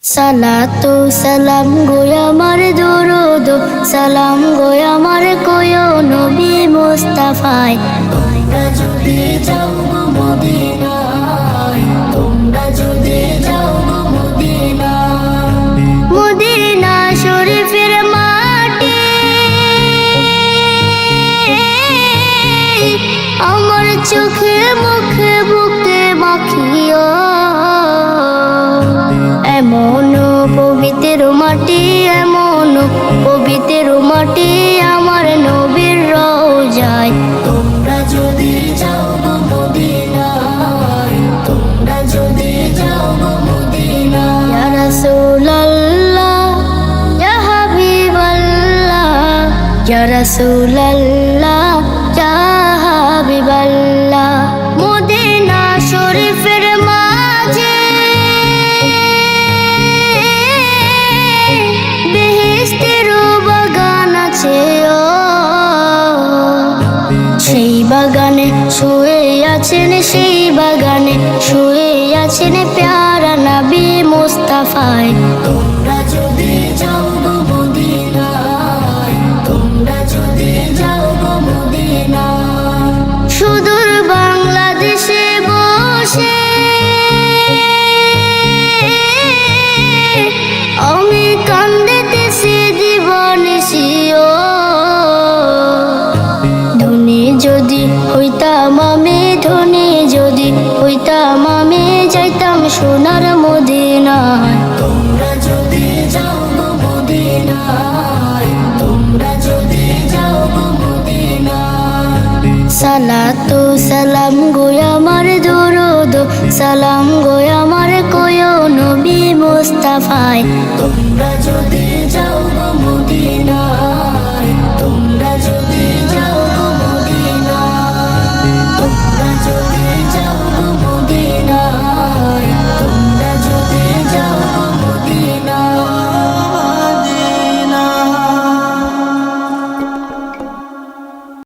সালাতু সালাম গো আমার দরুদ সালাম গো আমার কোয় নবী মুস্তাফায়। তোমরা যদি যাও গো মদিনায়, তোমরা যদি যাও গো মদিনায়, মদিনা শরীফের মাটি আমার চোখে মুখে বুকে মাখিও। এমন পবিত্র মাটি, এমন পবিত্র মাটি আমার নবীর রওজায়। তোমরা যদি যাও গো মদিনায়, তোমরা যদি যাও গো মদিনায়। ইয়া রাসূলুল্লাহ ইয়া হাবিবাল্লাহ, ইয়া রাসূলুল্লাহ ইয়া হাবিবাল্লাহ। মদিনা শরীফের মাঝে সেই বাগানে শুয়ে আছেন, সেই বাগানে শুয়ে আছেন প্যারা নবী মুস্তাফায়। তোমরা যদি যাও গো মদিনায়, তোমরা যদি যাও গো মদিনায়। সুদূর বাংলাদেশে বসে আমি কান্দিতেছি দিবানিশিও। যদি হইতাম আমি ধনী, যদি হইতাম আমি যাইতাম সোনার মদিনায়। তোমরা যদি যাও গো মদিনায়, তোমরা যদি যাও গো মদিনায়। সালাতু সালাম গো আমার দরুদ সালাম গো আমার কোয় নবী মুস্তাফায়। তোমরা যদি যাও গো মদিনায়।